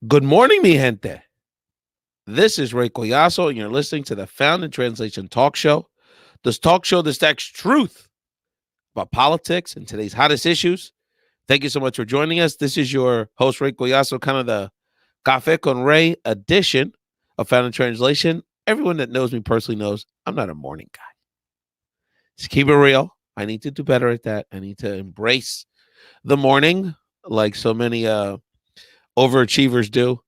Good morning, mi gente. This is Ray Collazo, and you're listening to the Found in Translation talk show. This talk show that stacks truth about politics and today's hottest issues. Thank you so much for joining us. This is your host, Ray Collazo, kind of the Café con Ray edition of Found in Translation. Everyone that knows me personally knows I'm not a morning guy. Just keep it real. I need to do better at that. I need to embrace the morning like so many overachievers do.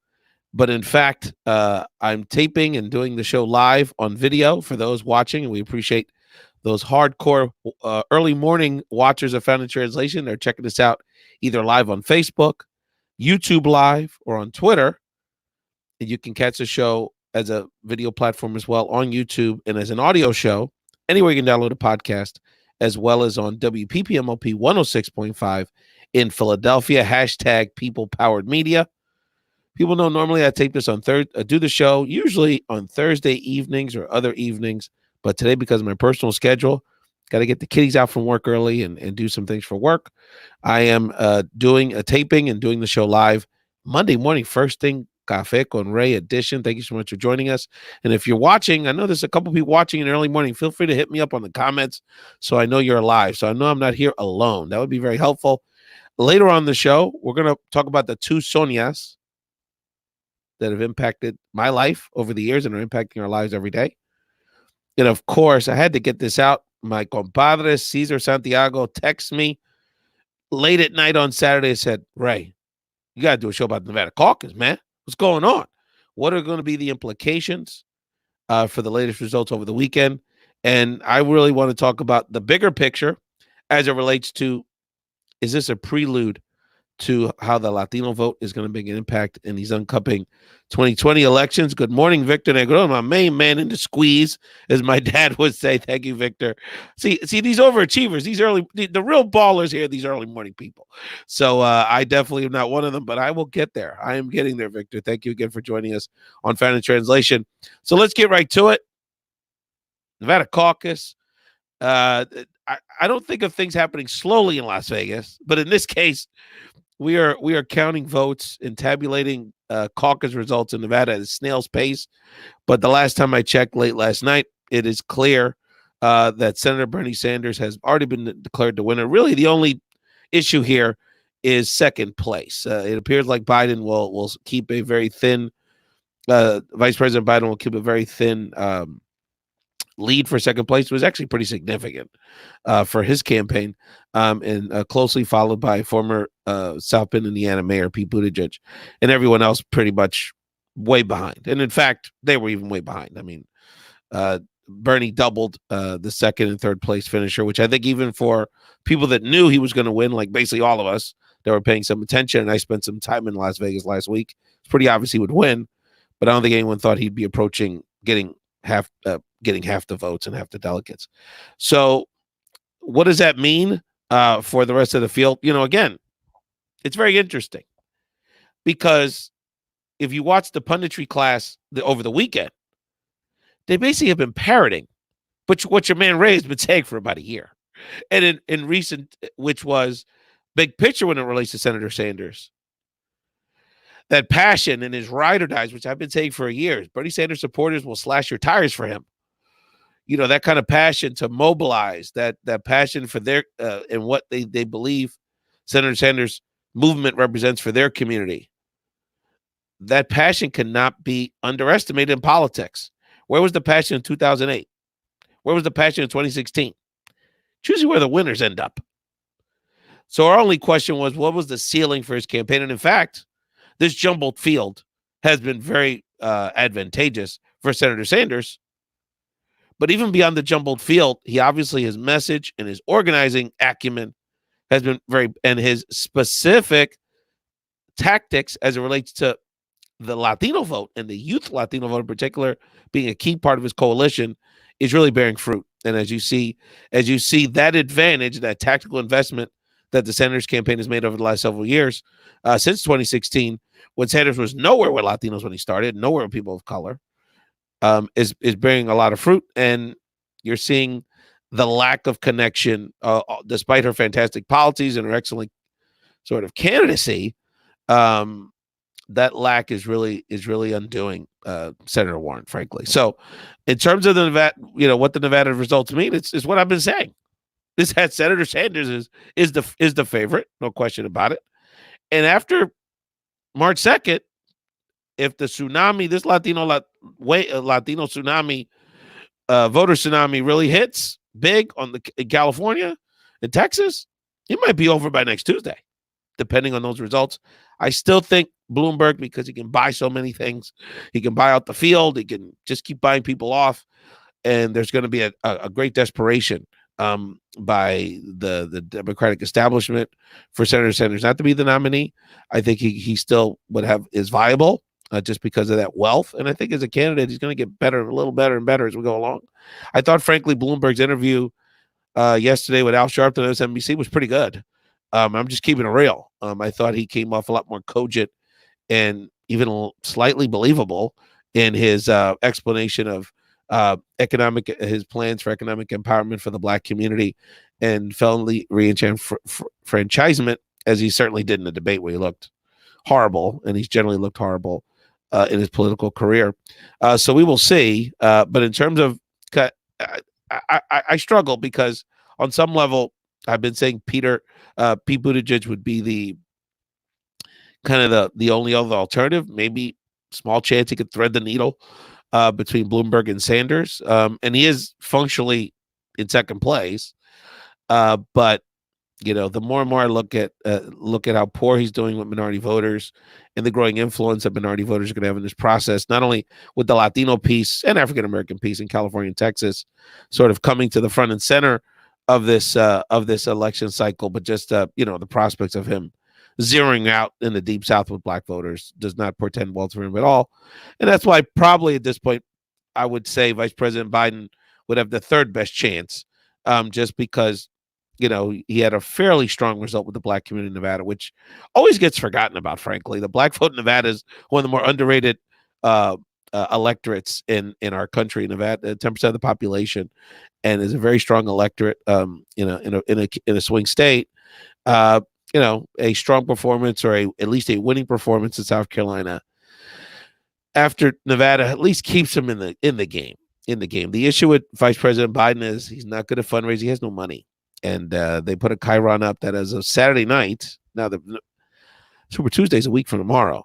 But in fact, I'm taping and doing the show live on video for those watching, and we appreciate those hardcore early morning watchers of Found in Translation. They're checking us out either live on Facebook, YouTube Live, or on Twitter. And you can catch the show as a video platform as well on YouTube and as an audio show. Anywhere you can download a podcast, as well as on WPPMLP 106.5 in Philadelphia. Hashtag People Powered Media. People know normally I tape this on do the show usually on Thursday evenings or other evenings. But today, because of my personal schedule, got to get the kiddies out from work early and do some things for work. I am doing a taping and doing the show live Monday morning, first thing, Café con Ray edition. Thank you so much for joining us. And if you're watching, I know there's a couple people watching in the early morning. Feel free to hit me up on the comments so I know you're alive. So I know I'm not here alone. That would be very helpful. Later on the show, we're going to talk about the two Sonias that have impacted my life over the years and are impacting our lives every day. And of course, I had to get this out. My compadre, Cesar Santiago, texted me late at night on Saturday and said, Ray, you got to do a show about the Nevada Caucus, man. What's going on? What are going to be the implications for the latest results over the weekend? And I really want to talk about the bigger picture as it relates to, is this a prelude to how the Latino vote is going to make an impact in these upcoming 2020 elections? Good morning, Victor Negron, my main man in the squeeze, as my dad would say. Thank you, Victor. See these overachievers, the real ballers here, these early morning people. So I definitely am not one of them, but I will get there. I am getting there, Victor. Thank you again for joining us on Found in Translation. So let's get right to it. Nevada Caucus. I don't think of things happening slowly in Las Vegas, but in this case, we are counting votes and tabulating caucus results in Nevada at a snail's pace. But the last time I checked late last night, it is clear that Senator Bernie Sanders has already been declared the winner. Really, the only issue here is second place. It appears like Biden will keep a very thin, Vice President Biden will keep a very thin lead for second place. It was actually pretty significant for his campaign, and closely followed by former South Bend, Indiana Mayor Pete Buttigieg, and everyone else pretty much way behind. And in fact, they were even way behind. I mean, Bernie doubled the second and third place finisher, which I think even for people that knew he was going to win, like basically all of us that were paying some attention, and I spent some time in Las Vegas last week, it's pretty obvious he would win, but I don't think anyone thought he'd be approaching getting half the votes and half the delegates. So what does that mean for the rest of the field? Again, it's very interesting because if you watch the punditry class over the weekend, they basically have been parroting what your man Ray has been saying for about a year. And in recent, which was big picture when it relates to Senator Sanders, that passion in his ride or dies, which I've been saying for years, Bernie Sanders supporters will slash your tires for him. That kind of passion to mobilize, that passion for their and what they believe Senator Sanders' movement represents for their community. That passion cannot be underestimated in politics. Where was the passion in 2008? Where was the passion in 2016? Choosing where the winners end up. So our only question was, what was the ceiling for his campaign? And in fact, this jumbled field has been very advantageous for Senator Sanders. But even beyond the jumbled field, he obviously, his message and his organizing acumen has been and his specific tactics as it relates to the Latino vote and the youth Latino vote in particular, being a key part of his coalition, is really bearing fruit. And as you see that advantage, that tactical investment that the Sanders campaign has made over the last several years, since 2016, when Sanders was nowhere with Latinos when he started, nowhere with people of color, is bearing a lot of fruit. And you're seeing the lack of connection, despite her fantastic policies and her excellent sort of candidacy, that lack is really undoing Senator Warren, frankly. So, in terms of the Nevada, what the Nevada results mean, it's what I've been saying. This had Senator Sanders is the favorite, no question about it. And after March 2nd, if the tsunami, this Latino tsunami, voter tsunami really hits big in California and Texas, it might be over by next Tuesday, depending on those results. I still think Bloomberg, because he can buy so many things, he can buy out the field, he can just keep buying people off, and there's going to be a great desperation by the Democratic establishment for Senator Sanders not to be the nominee. I think he still is viable just because of that wealth, and I think as a candidate he's going to get better, a little better and better as we go along. I thought, frankly, Bloomberg's interview yesterday with Al Sharpton on MSNBC was pretty good. I'm just keeping it real. I thought he came off a lot more cogent and even slightly believable in his explanation of his plans for economic empowerment for the Black community and felony reenfranchisement, as he certainly did in the debate where he looked horrible, and he's generally looked horrible in his political career. So we will see. But in terms of, I struggle because on some level, I've been saying Pete Buttigieg would be the kind of the only other alternative. Maybe small chance he could thread the needle between Bloomberg and Sanders, and he is functionally in second place. But the more and more I look at how poor he's doing with minority voters and the growing influence that minority voters are going to have in this process, not only with the Latino piece and African American piece in California and Texas, sort of coming to the front and center of this election cycle, but just the prospects of him zeroing out in the deep South with Black voters does not portend well for him at all. And that's why probably at this point I would say Vice President Biden would have the third best chance, just because he had a fairly strong result with the Black community in Nevada, which always gets forgotten about, frankly. The Black vote in Nevada is one of the more underrated electorates in our country. Nevada, 10% of the population, and is a very strong electorate in a swing state. A strong performance or at least a winning performance in South Carolina after Nevada at least keeps him in the game. The issue with Vice President Biden is he's not good at fundraising. He has no money. And they put a chyron up that as of Saturday night, now the Super Tuesday is a week from tomorrow,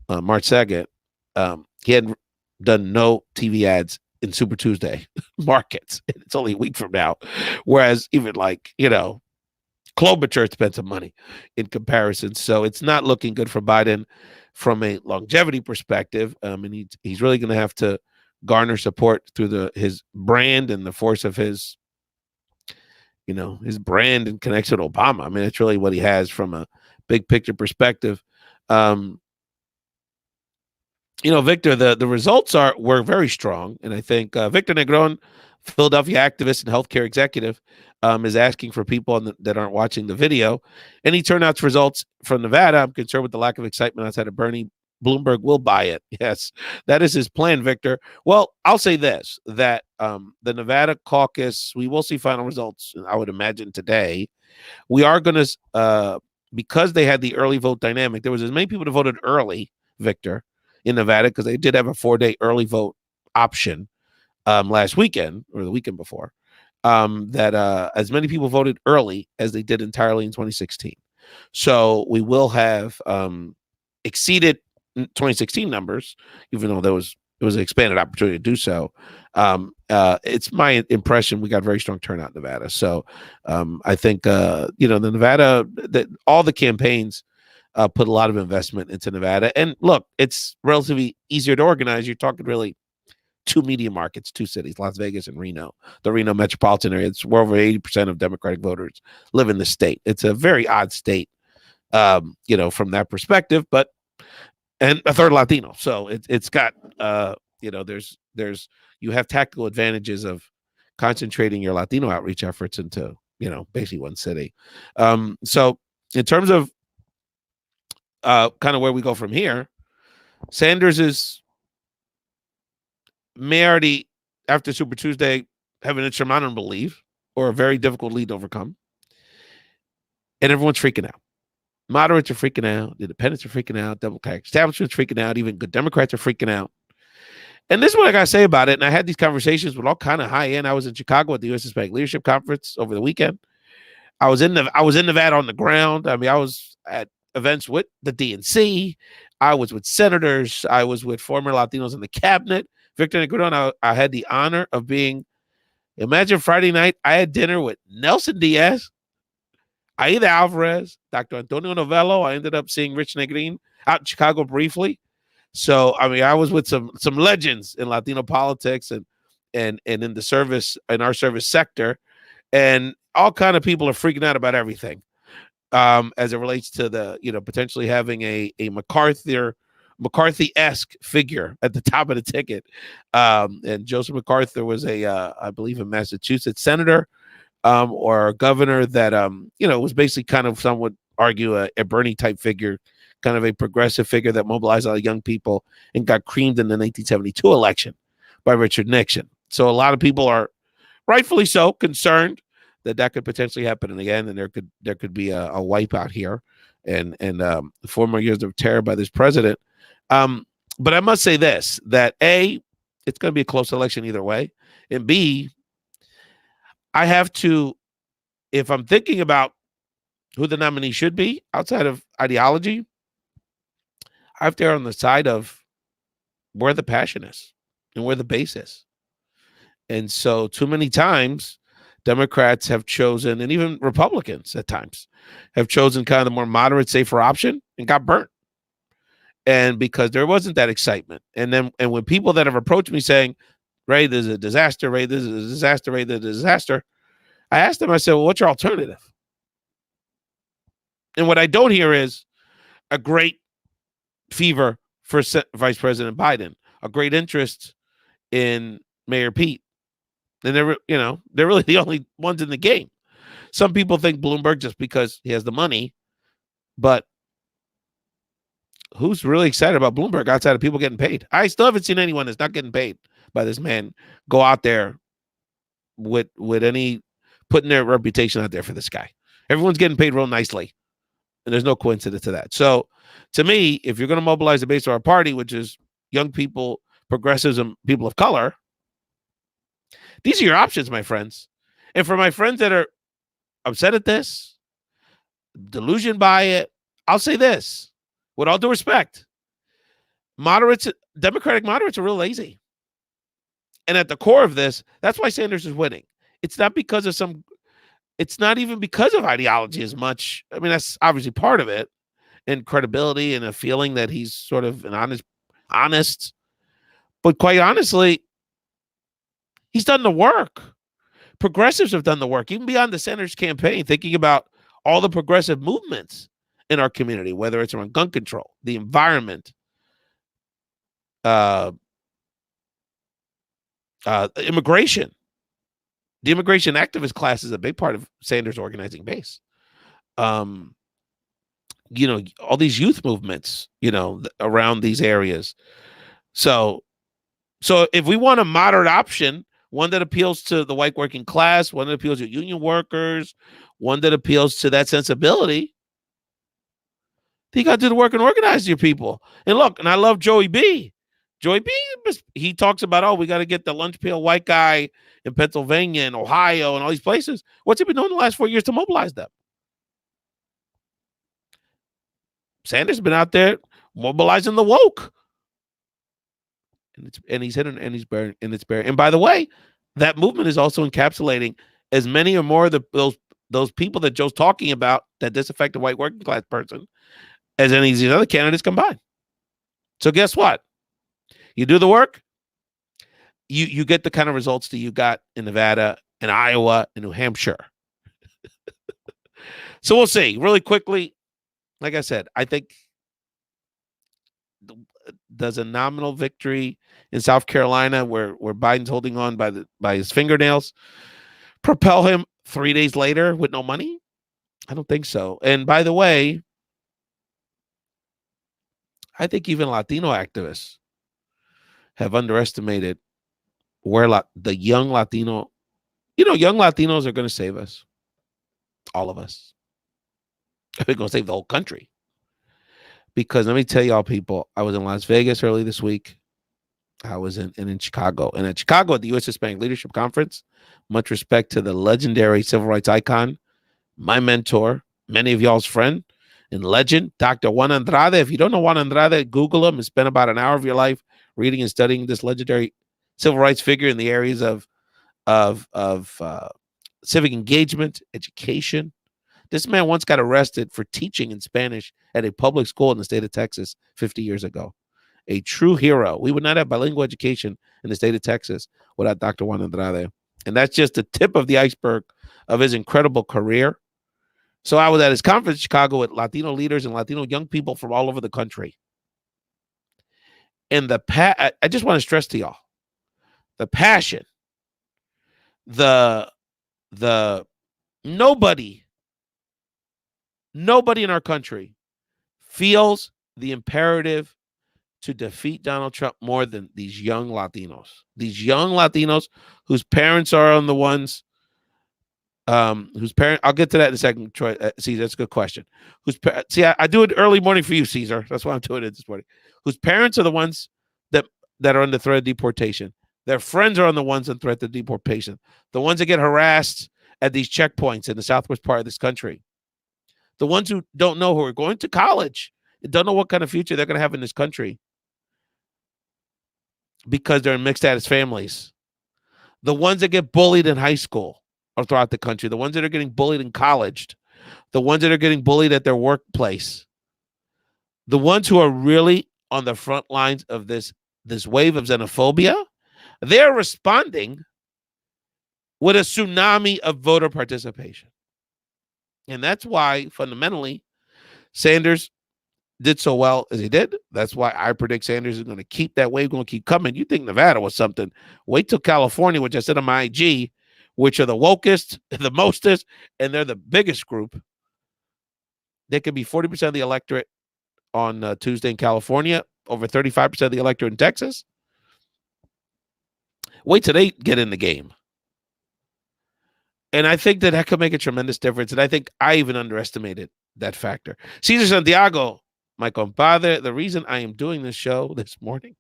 March 2nd, he had done no TV ads in Super Tuesday markets. It's only a week from now. Whereas even Klobuchar spent some money in comparison. So it's not looking good for Biden from a longevity perspective. And he's really going to have to garner support through his brand and the force of his brand and connection to Obama. I mean, it's really what he has from a big picture perspective. Victor, the results were very strong. And I think Victor Negron, Philadelphia activist and healthcare executive, is asking for people that aren't watching the video. Any turnouts results from Nevada, I'm concerned with the lack of excitement outside of Bernie. Bloomberg will buy it. Yes, that is his plan, Victor. Well, I'll say this, that the Nevada caucus, we will see final results, I would imagine, today. We are going to, because they had the early vote dynamic, there was as many people that voted early, Victor, in Nevada, because they did have a 4-day early vote option last weekend or the weekend before, that as many people voted early as they did entirely in 2016. So we will have exceeded 2016 numbers, even though it was an expanded opportunity to do so. It's my impression we got very strong turnout in Nevada. So I think the Nevada, that all the campaigns put a lot of investment into Nevada. And look, it's relatively easier to organize. You're talking really two media markets, two cities, Las Vegas and Reno, the Reno metropolitan area. It's where over 80% of Democratic voters live in the state. It's a very odd state, from that perspective, and a third Latino. So it's got, you have tactical advantages of concentrating your Latino outreach efforts into, basically one city. So in terms of kind of where we go from here, Sanders may already, after Super Tuesday, have an insurmountable lead or a very difficult lead to overcome. And everyone's freaking out. Moderates are freaking out. The independents are freaking out. Democratic establishment's freaking out. Even good Democrats are freaking out. And this is what I got to say about it. And I had these conversations with all kind of high end. I was in Chicago at the U.S. Hispanic Leadership Conference over the weekend. I was in Nevada on the ground. I mean, I was at events with the DNC. I was with senators. I was with former Latinos in the cabinet. Victor Negron, I had the honor of being. Imagine Friday night, I had dinner with Nelson Diaz, Aida Alvarez, Dr. Antonio Novello. I ended up seeing Rich Negrin out in Chicago briefly. So I mean, I was with some legends in Latino politics and in the service, in our service sector, and all kind of people are freaking out about everything, as it relates to the potentially having a McCarthy-esque figure at the top of the ticket. And Joseph MacArthur was I believe, a Massachusetts senator, or a governor that was basically kind of, some would argue, a Bernie type figure, kind of a progressive figure that mobilized a lot of young people and got creamed in the 1972 election by Richard Nixon. So a lot of people are rightfully so concerned that could potentially happen again, and there could be a wipeout here, and 4 more years of terror by this president. But I must say this: that A, it's going to be a close election either way, and B, I have to, if I'm thinking about who the nominee should be outside of ideology, I have to err on the side of where the passion is and where the base is. And so too many times, Democrats have chosen, and even Republicans at times, have chosen kind of the more moderate, safer option and got burnt. And because there wasn't that excitement. And when people that have approached me saying, Ray, this is a disaster, Ray, this is a disaster, Ray, this is a disaster, I asked them, I said, well, what's your alternative? And what I don't hear is a great fever for Vice President Biden, a great interest in Mayor Pete. And they're really the only ones in the game. Some people think Bloomberg just because he has the money, but who's really excited about Bloomberg outside of people getting paid? I still haven't seen anyone that's not getting paid by this man go out there with any putting their reputation out there for this guy. Everyone's getting paid real nicely, and there's no coincidence to that. So to me, if you're going to mobilize the base of our party, which is young people, progressives, and people of color, these are your options, my friends. And for my friends that are upset at this, delusioned by it, I'll say this, with all due respect: Democratic moderates are real lazy. And at the core of this, that's why Sanders is winning. It's not because of it's not even because of ideology as much. I mean, that's obviously part of it, and credibility and a feeling that he's sort of an honest. But quite honestly, he's done the work. Progressives have done the work, even beyond the Sanders campaign, thinking about all the progressive movements in our community, whether it's around gun control, the environment, immigration. The immigration activist class is a big part of Sanders' organizing base. All these youth movements, around these areas. So if we want a moderate option, one that appeals to the white working class, one that appeals to union workers, one that appeals to that sensibility, you got to do the work and organize your people. And look, and I love Joey B. Joey B, he talks about, we got to get the lunch pail white guy in Pennsylvania and Ohio and all these places. What's he been doing the last 4 years to mobilize them? Sanders has been out there mobilizing the woke. And he's hitting, and he's bearing, and it's bearing. And by the way, that movement is also encapsulating as many or more of those people that Joe's talking about, that disaffected white working class person, as any of these other candidates combined. So guess what? You do the work, you get the kind of results that you got in Nevada and Iowa and New Hampshire. So we'll see. Really quickly, like I said, I think does a nominal victory in South Carolina, where Biden's holding on by his fingernails, propel him 3 days later with no money? I don't think so. And by the way, I think even Latino activists have underestimated where the young Latino, young Latinos are going to save us. All of us. We're going to save the whole country. Because let me tell y'all, people, I was in Las Vegas early this week. I was in Chicago. And in Chicago at the U.S. Hispanic Leadership Conference, much respect to the legendary civil rights icon, my mentor, many of y'all's friend and legend, Dr. Juan Andrade. If you don't know Juan Andrade, Google him and spend about an hour of your life reading and studying this legendary civil rights figure in the areas of civic engagement, education. This man once got arrested for teaching in Spanish at a public school in the state of Texas 50 years ago. A true hero. We would not have bilingual education in the state of Texas without Dr. Juan Andrade. And that's just the tip of the iceberg of his incredible career. So I was at his conference in Chicago with Latino leaders and Latino young people from all over the country. And I just want to stress to y'all, the passion, the nobody in our country feels the imperative to defeat Donald Trump more than these young Latinos. These young Latinos whose parents are on the ones whose parent. I'll get to that in a second, Troy. Caesar, that's a good question. I do it early morning for you, Caesar. That's why I'm doing it this morning. Whose parents are the ones that are on the threat of deportation. Their friends are on the ones on threat of deportation. The ones that get harassed at these checkpoints in the southwest part of this country. The ones who don't know, who are going to college, don't know what kind of future they're going to have in this country because they're in mixed status families. The ones that get bullied in high school or throughout the country. The ones that are getting bullied in college. The ones that are getting bullied at their workplace. The ones who are really on the front lines of this wave of xenophobia, they're responding with a tsunami of voter participation. And that's why, fundamentally, Sanders did so well as he did. That's why I predict Sanders is going to keep that wave going to keep coming. You think Nevada was something. Wait till California, which I said on my IG, which are the wokest, the mostest, and they're the biggest group. They could be 40% of the electorate on Tuesday in California, over 35% of the electorate in Texas. Wait till they get in the game. And I think that could make a tremendous difference. And I think I even underestimated that factor. Cesar Santiago, my compadre, the reason I am doing this show this morning,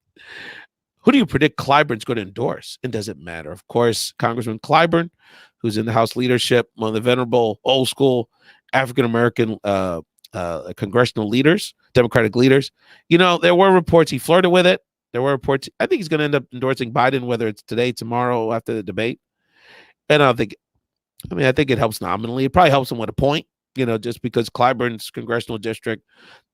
who do you predict Clyburn's going to endorse? It doesn't matter. Of course, Congressman Clyburn, who's in the House leadership, one of the venerable, old school African-American congressional leaders, Democratic leaders. You know, there were reports he flirted with it. There were reports. I think he's going to end up endorsing Biden, whether it's today, tomorrow, after the debate. And I think it helps nominally. It probably helps him with a point, just because Clyburn's congressional district,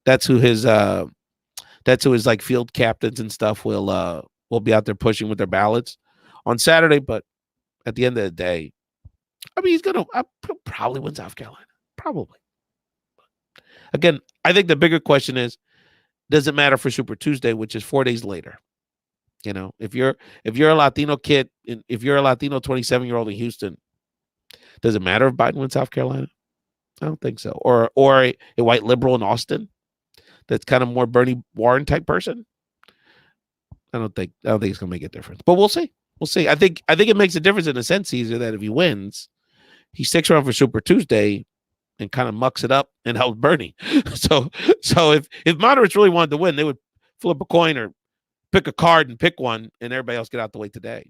that's who his like field captains and stuff will be out there pushing with their ballots on Saturday. But at the end of the day, he's gonna probably win South Carolina. Probably. Again, I think the bigger question is, does it matter for Super Tuesday, which is 4 days later? If you're a Latino kid, if you're a Latino 27-year-old in Houston, does it matter if Biden wins South Carolina? I don't think so. Or a white liberal in Austin that's kind of more Bernie Warren type person. I don't think it's gonna make a difference. But we'll see. We'll see. I think it makes a difference in a sense, Caesar, that if he wins, he sticks around for Super Tuesday and kind of mucks it up and helps Bernie. So if moderates really wanted to win, they would flip a coin or pick a card and pick one, and everybody else get out the way today.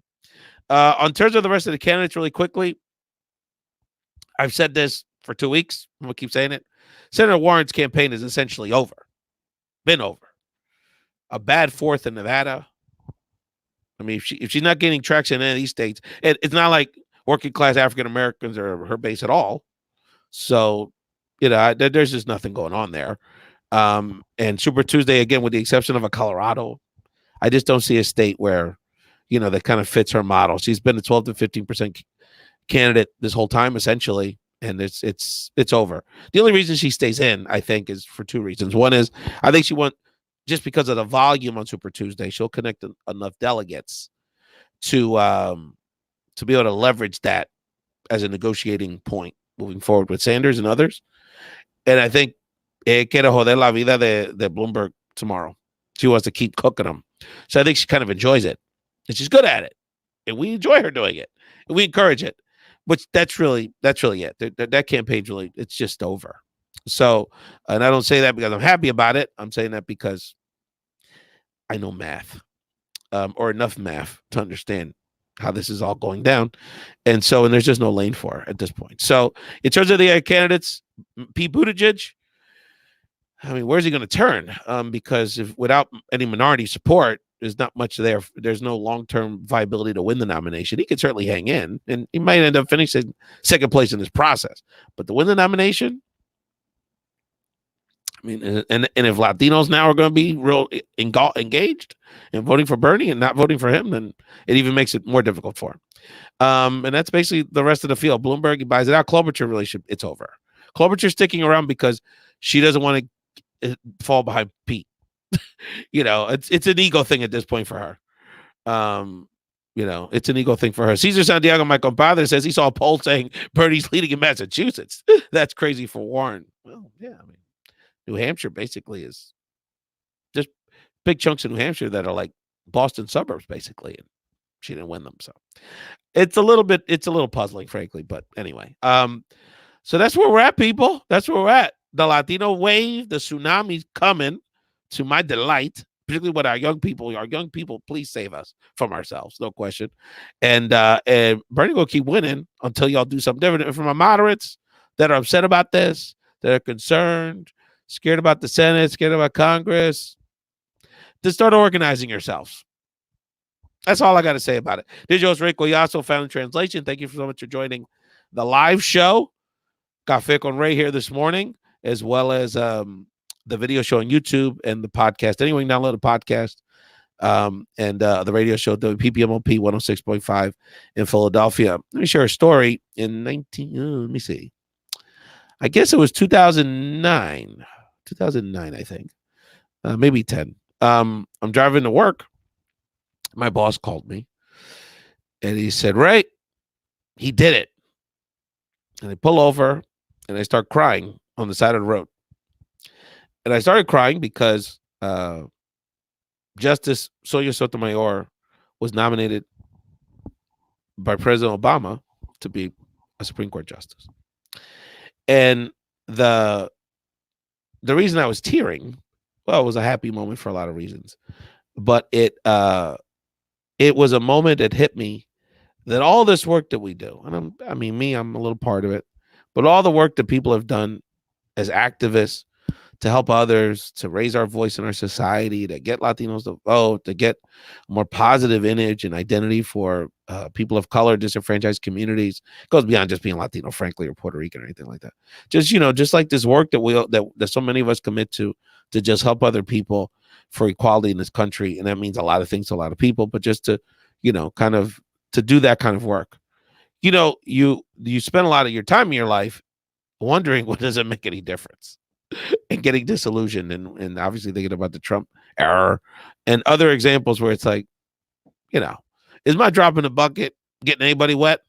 On terms of the rest of the candidates, really quickly, I've said this for 2 weeks. I'm going to keep saying it. Senator Warren's campaign is essentially over. Been over. A bad fourth in Nevada. If she's not gaining traction in any of these states, it's not like working class African Americans are her base at all. So, there's just nothing going on there. And Super Tuesday, again, with the exception of a Colorado, I just don't see a state where, that kind of fits her model. She's been a 12 to 15% candidate this whole time, essentially, and it's over. The only reason she stays in, I think, is for two reasons. One is I think she just because of the volume on Super Tuesday, she'll connect enough delegates to be able to leverage that as a negotiating point moving forward with Sanders and others. And I think quiere joder la vida de Bloomberg tomorrow. She wants to keep cooking them. So I think she kind of enjoys it. And she's good at it. And we enjoy her doing it. And we encourage it. But that's really it. That campaign's really, it's just over. So, and I don't say that because I'm happy about it. I'm saying that because I know math, or enough math to understand how this is all going down. And there's just no lane for it at this point. So, in terms of the other candidates, Pete Buttigieg, I mean, where's he going to turn? Because if without any minority support, there's not much there. There's no long-term viability to win the nomination. He could certainly hang in, and he might end up finishing second place in this process. But to win the nomination, I mean, and if Latinos now are going to be real engaged in voting for Bernie and not voting for him, then it even makes it more difficult for him. And that's basically the rest of the field. Bloomberg, he buys it out. Klobuchar relationship, it's over. Klobuchar's sticking around because she doesn't want to fall behind Pete. It's an ego thing at this point for her. It's an ego thing for her. Cesar Santiago, my compadre, says he saw a poll saying Bernie's leading in Massachusetts. That's crazy for Warren. Well, yeah, I mean, New Hampshire basically is just big chunks of New Hampshire that are like Boston suburbs, basically, and she didn't win them. So it's a little puzzling, frankly. But anyway, so that's where we're at, people. That's where we're at. The Latino wave, the tsunami's coming, to my delight, particularly with our young people. Our young people, please save us from ourselves, no question. And Bernie will keep winning until y'all do something different. And for my moderates that are upset about this, that are concerned, scared about the Senate, scared about Congress, to start organizing yourselves. That's all I got to say about it. This is your host, Ray Collazo, Found in Translation. Thank you so much for joining the live show. Cafe con Ray here this morning, as well as the video show on YouTube and the podcast. Anyone can download the podcast, and the radio show, WPPMOP 106.5 in Philadelphia. Let me share a story. Let me see. I guess it was 2009, I think, maybe 10. I'm driving to work. My boss called me, and he said, Ray, he did it. And I pull over, and I start crying on the side of the road. And I started crying because Justice Sonia Sotomayor was nominated by President Obama to be a Supreme Court justice. And the reason I was tearing, well, it was a happy moment for a lot of reasons. But it was a moment that hit me that all this work that we do, and I'm a little part of it, but all the work that people have done as activists to help others, to raise our voice in our society, to get Latinos to vote, to get a more positive image and identity for people of color, disenfranchised communities. It goes beyond just being Latino, frankly, or Puerto Rican or anything like that. Just like this work that so many of us commit to just help other people for equality in this country. And that means a lot of things to a lot of people, but just to, kind of to do that kind of work. You spend a lot of your time in your life wondering what does it make any difference, and getting disillusioned, and obviously thinking about the Trump era and other examples where it's like, is my drop in the bucket getting anybody wet?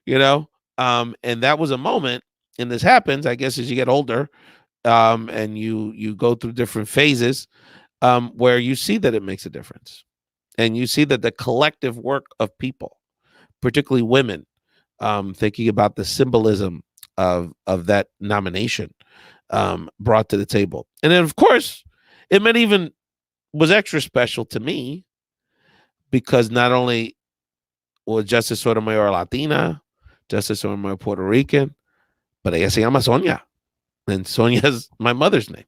And that was a moment, and this happens, I guess, as you get older, and you go through different phases, where you see that it makes a difference, and you see that the collective work of people, particularly women, thinking about the symbolism of that nomination, brought to the table. And then, of course, it meant even was extra special to me because not only was Justice Sotomayor Latina, Justice Sotomayor Puerto Rican, but ella se llama Sonia, and Sonia's my mother's name.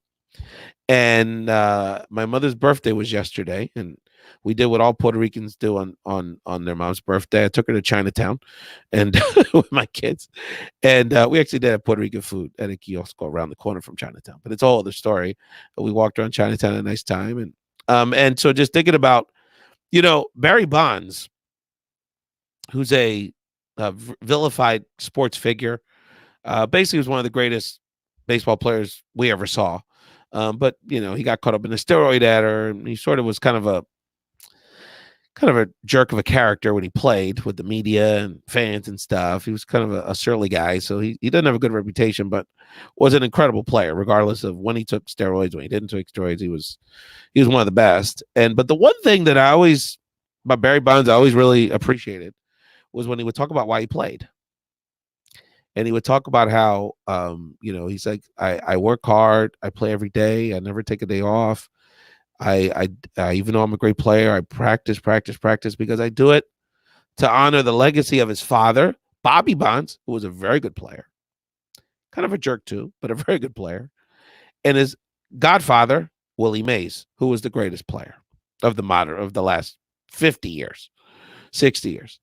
And my mother's birthday was yesterday, and we did what all Puerto Ricans do on their mom's birthday. I took her to Chinatown and with my kids, and we actually did have Puerto Rican food at a kiosk around the corner from Chinatown. But it's a whole other story. We walked around Chinatown, a nice time, and so just thinking about, Barry Bonds, who's a vilified sports figure, basically was one of the greatest baseball players we ever saw. But he got caught up in the steroid adder, and he sort of was kind of a jerk of a character when he played with the media and fans and stuff. He was kind of a surly guy, so he doesn't have a good reputation, but was an incredible player, regardless of when he took steroids, when he didn't take steroids. He was one of the best. But the one thing that about Barry Bonds, I always really appreciated was when he would talk about why he played. And he would talk about how, he's like, I work hard, I play every day, I never take a day off. I even though I'm a great player, I practice, practice, practice because I do it to honor the legacy of his father, Bobby Bonds, who was a very good player, kind of a jerk too, but a very good player, and his godfather, Willie Mays, who was the greatest player of the last 50 years, 60 years.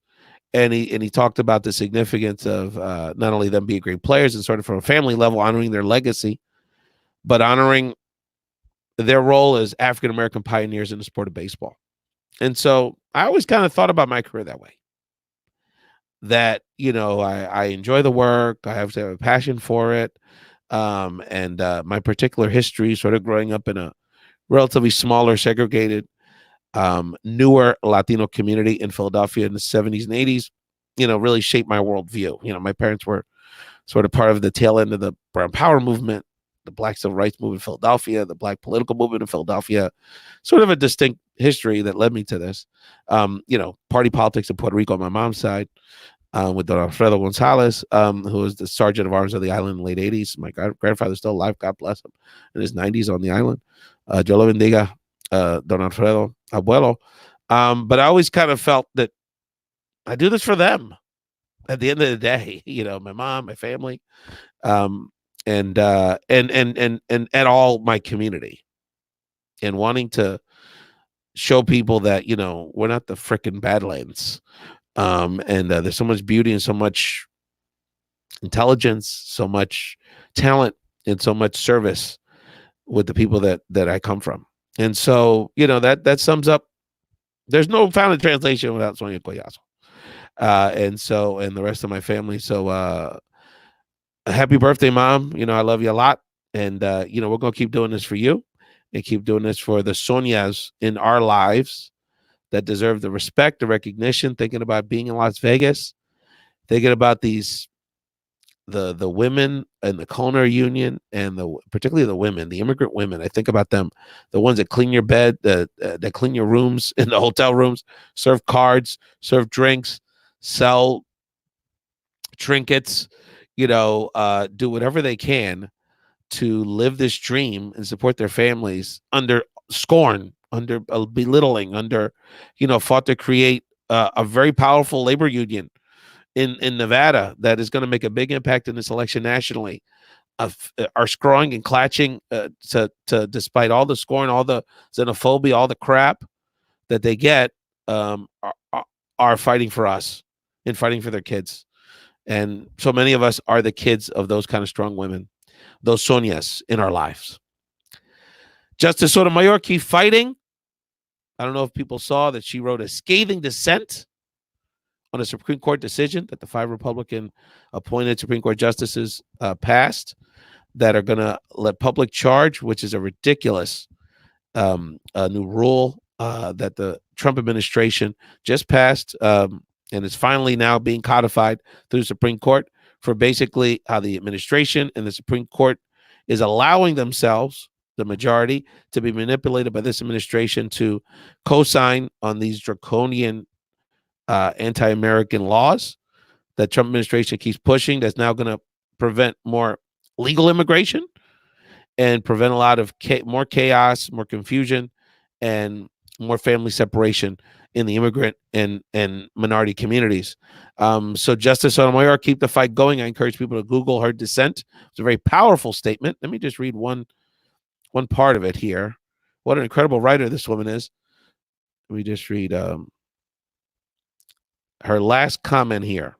And he talked about the significance of not only them being great players and sort of from a family level honoring their legacy, but honoring their role as African American pioneers in the sport of baseball. And so I always kind of thought about my career that way. That I enjoy the work, I have to have a passion for it, and my particular history, sort of growing up in a relatively smaller, segregated, newer Latino community in Philadelphia in the 70s and 80s, really shaped my worldview. My parents were sort of part of the tail end of the Brown Power movement, the Black Civil Rights movement in Philadelphia, the Black political movement in Philadelphia, sort of a distinct history that led me to this. Party politics in Puerto Rico on my mom's side, with Don Alfredo Gonzalez, who was the sergeant of arms of the island in the late 80s. My grandfather's still alive, God bless him, in his 90s on the island. Yo lo bendiga, Don Alfredo, abuelo. But I always kind of felt that I do this for them at the end of the day, my mom, my family, and at all my community, and wanting to show people that, we're not the frickin' Badlands. And there's so much beauty and so much intelligence, so much talent, and so much service with the people that I come from. And so, that sums up. There's no founded translation without Sonia Collazo. And the rest of my family. So happy birthday, Mom. I love you a lot. And we're gonna keep doing this for you and keep doing this for the Sonias in our lives that deserve the respect, the recognition, thinking about being in Las Vegas, thinking about the women and the culinary union, and particularly the women, the immigrant women. I think about them, the ones that clean your bed, that clean your rooms in the hotel rooms, serve cards, serve drinks, sell trinkets, do whatever they can to live this dream and support their families under scorn, under belittling, under, fought to create a very powerful labor union in Nevada that is going to make a big impact in this election nationally. Are scrawling and clatching to despite all the scorn, all the xenophobia, all the crap that they get, are fighting for us and fighting for their kids. And so many of us are the kids of those kind of strong women, those Sonias in our lives. Justice Sotomayor, keep fighting. I don't know if people saw that she wrote a scathing dissent on a Supreme Court decision that the 5 Republican appointed Supreme Court justices passed, that are going to let public charge, which is a ridiculous new rule that the Trump administration just passed, and it's finally now being codified through the Supreme Court, for basically how the administration and the Supreme Court is allowing themselves, the majority, to be manipulated by this administration to co-sign on these draconian anti-American laws that Trump administration keeps pushing, that's now going to prevent more legal immigration and prevent a lot of more chaos, more confusion, and more family separation in the immigrant and minority communities. So Justice Sotomayor, keep the fight going. I encourage people to Google her dissent. It's a very powerful statement. Let me just read one part of it here. What an incredible writer this woman is. Let me just read her last comment here.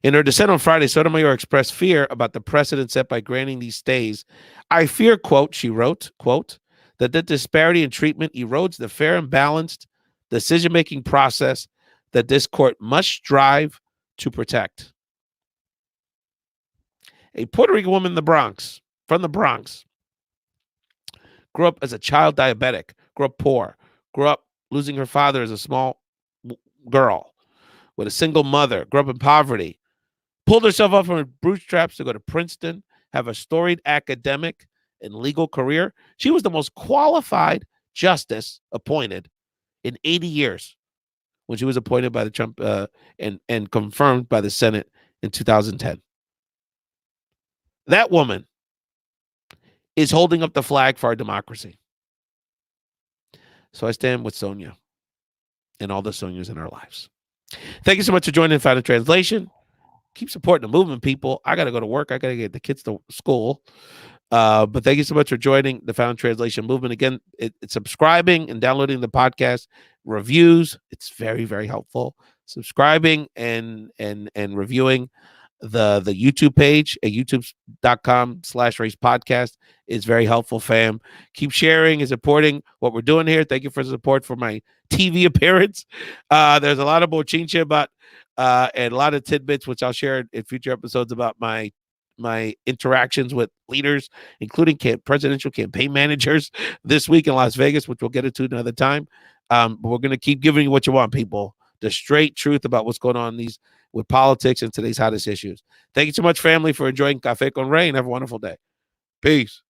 In her dissent on Friday, Sotomayor expressed fear about the precedent set by granting these stays. I fear, quote, she wrote, quote, that the disparity in treatment erodes the fair and balanced decision-making process that this court must strive to protect. A Puerto Rican woman from the Bronx, grew up as a child diabetic, grew up poor, grew up losing her father as a small girl with a single mother, grew up in poverty, pulled herself up from her bootstraps to go to Princeton, have a storied academic and legal career. She was the most qualified justice appointed in 80 years when she was appointed by the Trump and confirmed by the Senate in 2010. That woman is holding up the flag for our democracy. So I stand with Sonia and all the Sonias in our lives. Thank you so much for joining Found in Translation. Keep supporting the movement, people. I got to go to work. I got to get the kids to school. But thank you so much for joining the Found Translation movement. Again, it's subscribing and downloading the podcast, reviews. It's very, very helpful. Subscribing and reviewing the YouTube page at youtube.com/race podcast is very helpful, fam. Keep sharing and supporting what we're doing here. Thank you for the support for my TV appearance. There's a lot of bochincha about and a lot of tidbits, which I'll share in future episodes about my interactions with leaders, including presidential campaign managers this week in Las Vegas, which we'll get into another time. But we're going to keep giving you what you want, people. The straight truth about what's going on with politics and today's hottest issues. Thank you so much, family, for enjoying Café con Rey, and have a wonderful day. Peace.